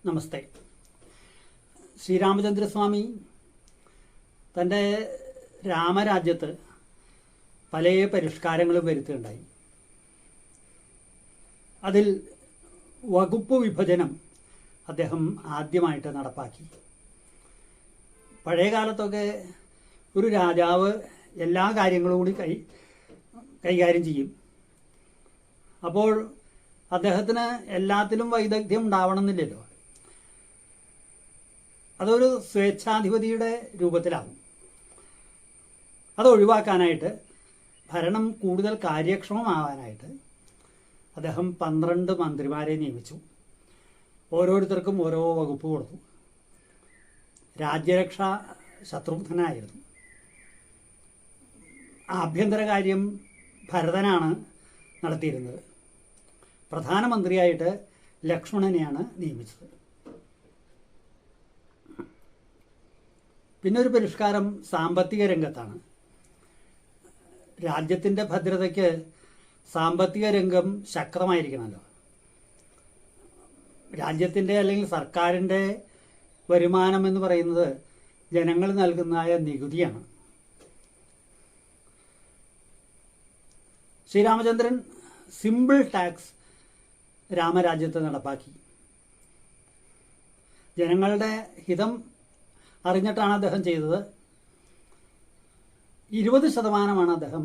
നമസ്തേ. ശ്രീരാമചന്ദ്രസ്വാമി തൻ്റെ രാമരാജ്യത്ത് പല പരിഷ്കാരങ്ങളും വരുത്തുകയുണ്ടായി. അതിൽ വകുപ്പ് വിഭജനം അദ്ദേഹം ആദ്യമായിട്ട് നടപ്പാക്കി. പഴയ കാലത്തൊക്കെ ഒരു രാജാവ് എല്ലാ കാര്യങ്ങളും കൂടി കൈകാര്യം ചെയ്യും. അപ്പോൾ അദ്ദേഹത്തിന് എല്ലാത്തിലും വൈദഗ്ധ്യം ഉണ്ടാവണമെന്നില്ലല്ലോ. അതൊരു സ്വേച്ഛാധിപതിയുടെ രൂപത്തിലാവും. അത് ഒഴിവാക്കാനായിട്ട്, ഭരണം കൂടുതൽ കാര്യക്ഷമമാവാനായിട്ട് അദ്ദേഹം 12 മന്ത്രിമാരെ നിയമിച്ചു. ഓരോരുത്തർക്കും ഓരോ വകുപ്പ് കൊടുത്തു. രാജ്യരക്ഷ ശത്രുഘ്നനായിരുന്നു. ആഭ്യന്തര കാര്യം ഭരതനാണ് നടത്തിയിരുന്നത്. പ്രധാനമന്ത്രിയായിട്ട് ലക്ഷ്മണനെയാണ് നിയമിച്ചത്. പിന്നെ ഒരു പരിഷ്കാരം സാമ്പത്തിക രംഗത്താണ്. രാജ്യത്തിൻ്റെ ഭദ്രതയ്ക്ക് സാമ്പത്തിക രംഗം ശക്തമായിരിക്കണമല്ലോ. രാജ്യത്തിൻ്റെ അല്ലെങ്കിൽ സർക്കാരിൻ്റെ വരുമാനം എന്ന് പറയുന്നത് ജനങ്ങൾ നൽകുന്നതായ നികുതിയാണ്. ശ്രീരാമചന്ദ്രൻ സിമ്പിൾ ടാക്സ് രാമരാജ്യത്ത് നടപ്പാക്കി. ജനങ്ങളുടെ ഹിതം അറിഞ്ഞിട്ടാണ് അദ്ദേഹം ചെയ്തത്. 20% അദ്ദേഹം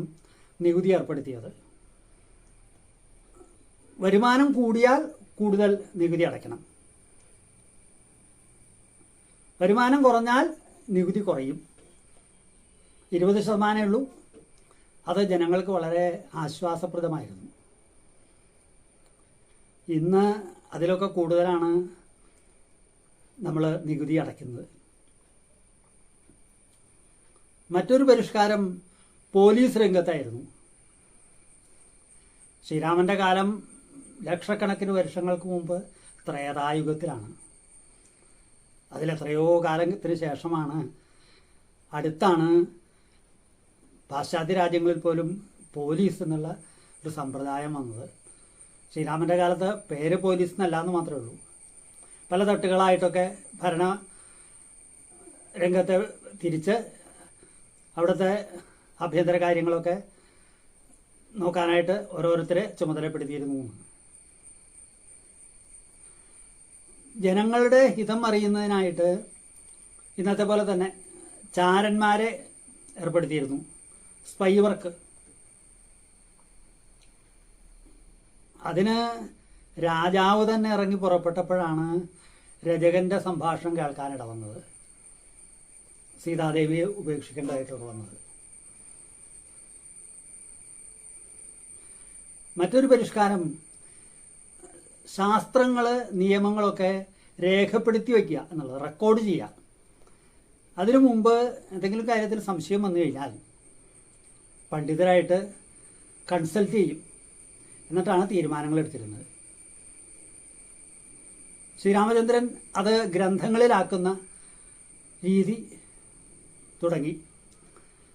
നികുതി ഏർപ്പെടുത്തിയത്. വരുമാനം കൂടിയാൽ കൂടുതൽ നികുതി അടയ്ക്കണം, വരുമാനം കുറഞ്ഞാൽ നികുതി കുറയും. 20% ഉള്ളൂ. അത് ജനങ്ങൾക്ക് വളരെ ആശ്വാസപ്രദമായിരുന്നു. ഇന്ന് അതിലൊക്കെ കൂടുതലാണ് നമ്മൾ നികുതി അടയ്ക്കുന്നത്. മറ്റൊരു പരിഷ്കാരം പോലീസ് രംഗത്തായിരുന്നു. ശ്രീരാമൻ്റെ കാലം ലക്ഷക്കണക്കിന് വർഷങ്ങൾക്ക് മുമ്പ് ത്രേതായുഗത്തിലാണ്. അതിലെത്രയോ കാലത്തിന് ശേഷമാണ്, അടുത്താണ് പാശ്ചാത്യ രാജ്യങ്ങളിൽ പോലും പോലീസ് എന്നുള്ള ഒരു സമ്പ്രദായം വന്നത്. ശ്രീരാമൻ്റെ കാലത്ത് പേര് പോലീസ് എന്നല്ല എന്ന് മാത്രമേ ഉള്ളൂ. പല തട്ടുകളായിട്ടൊക്കെ ഭരണ രംഗത്തെ തിരിച്ച് അവിടുത്തെ ആഭ്യന്തര കാര്യങ്ങളൊക്കെ നോക്കാനായിട്ട് ഓരോരുത്തരെ ചുമതലപ്പെടുത്തിയിരുന്നു. ജനങ്ങളുടെ ഹിതം അറിയുന്നതിനായിട്ട് ഇന്നത്തെ പോലെ തന്നെ ചാരന്മാരെ ഏർപ്പെടുത്തിയിരുന്നു. Spy work. അതിന് രാജാവ് തന്നെ ഇറങ്ങി പുറപ്പെട്ടപ്പോഴാണ് രചകന്റെ സംഭാഷണം കേൾക്കാനിട വന്നത്. സീതാദേവിയെ ഉപേക്ഷിക്കേണ്ടതായിട്ട് വന്നത്. മറ്റൊരു പരിഷ്കാരം ശാസ്ത്രങ്ങൾ, നിയമങ്ങളൊക്കെ രേഖപ്പെടുത്തി വയ്ക്കുക എന്നുള്ളത്, റെക്കോർഡ് ചെയ്യുക. അതിനു മുമ്പ് എന്തെങ്കിലും കാര്യത്തിൽ സംശയം വന്നു കഴിഞ്ഞാൽ പണ്ഡിതരായിട്ട് കൺസൾട്ട് ചെയ്യും. എന്നിട്ടാണ് തീരുമാനങ്ങൾ എടുത്തിരുന്നത്. ശ്രീരാമചന്ദ്രൻ അത് ഗ്രന്ഥങ്ങളിലാക്കുന്ന രീതി തുടങ്ങി.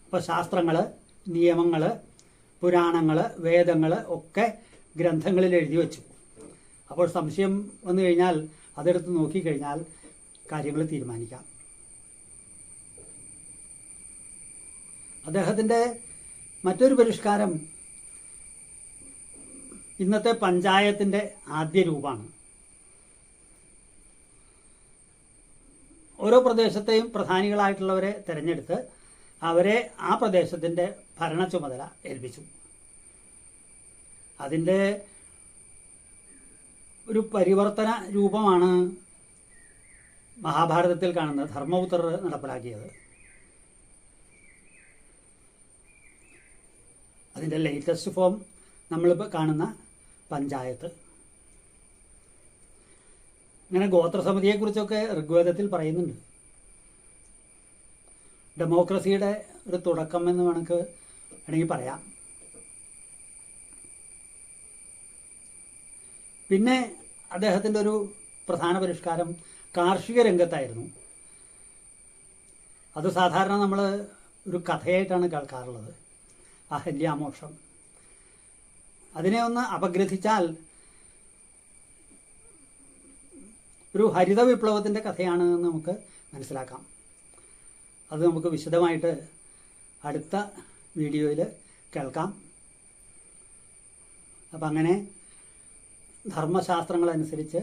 അപ്പോൾ ശാസ്ത്രങ്ങൾ, നിയമങ്ങൾ, പുരാണങ്ങൾ, വേദങ്ങൾ ഒക്കെ ഗ്രന്ഥങ്ങളിൽ എഴുതി വച്ചു. അപ്പോൾ സംശയം വന്നു കഴിഞ്ഞാൽ അതെടുത്ത് നോക്കിക്കഴിഞ്ഞാൽ കാര്യങ്ങൾ തീരുമാനിക്കാം. അദ്ദേഹത്തിൻ്റെ മറ്റൊരു പരിഷ്കാരം ഇന്നത്തെ പഞ്ചായത്തിൻ്റെ ആദ്യ രൂപമാണ്. ഓരോ പ്രദേശത്തെയും പ്രധാനികളായിട്ടുള്ളവരെ തിരഞ്ഞെടുത്ത് അവരെ ആ പ്രദേശത്തിൻ്റെ ഭരണ ചുമതല ഏൽപ്പിച്ചു. അതിൻ്റെ ഒരു പരിവർത്തന രൂപമാണ് മഹാഭാരതത്തിൽ കാണുന്നത്. ധർമ്മപുത്രർ നടപ്പിലാക്കിയത്. അതിൻ്റെ ലേറ്റസ്റ്റ് ഫോം നമ്മളിപ്പോൾ കാണുന്ന പഞ്ചായത്ത്. ഇങ്ങനെ ഗോത്രസമിതിയെക്കുറിച്ചൊക്കെ ഋഗ്വേദത്തിൽ പറയുന്നുണ്ട്. ഡെമോക്രസിയുടെ ഒരു തുടക്കം എന്ന് വേണമെങ്കിൽ പറയാം. പിന്നെ അദ്ദേഹത്തിൻ്റെ ഒരു പ്രധാന പരിഷ്കാരം കാർഷിക രംഗത്തായിരുന്നു. അത് സാധാരണ നമ്മൾ ഒരു കഥയായിട്ടാണ് കേൾക്കാറുള്ളത്. അഹല്യാമോക്ഷം. അതിനെ ഒന്ന് അപഗ്രഥിച്ചാൽ ഒരു ഹരിത വിപ്ലവത്തിൻ്റെ കഥയാണ് എന്ന് നമുക്ക് മനസ്സിലാക്കാം. അത് നമുക്ക് വിശദമായിട്ട് അടുത്ത വീഡിയോയിൽ കേൾക്കാം. അപ്പം അങ്ങനെ ധർമ്മശാസ്ത്രങ്ങളനുസരിച്ച്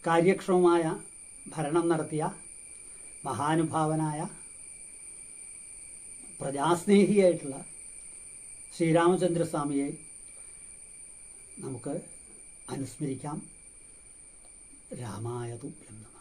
കാര്യക്ഷമമായ ഭരണം നടത്തിയ മഹാനുഭാവനായ പ്രജാസ്നേഹിയായിട്ടുള്ള ശ്രീരാമചന്ദ്രസ്വാമിയെ നമുക്ക് അനുസ്മരിക്കാം. രാമായ തുഭ്യം നമഃ.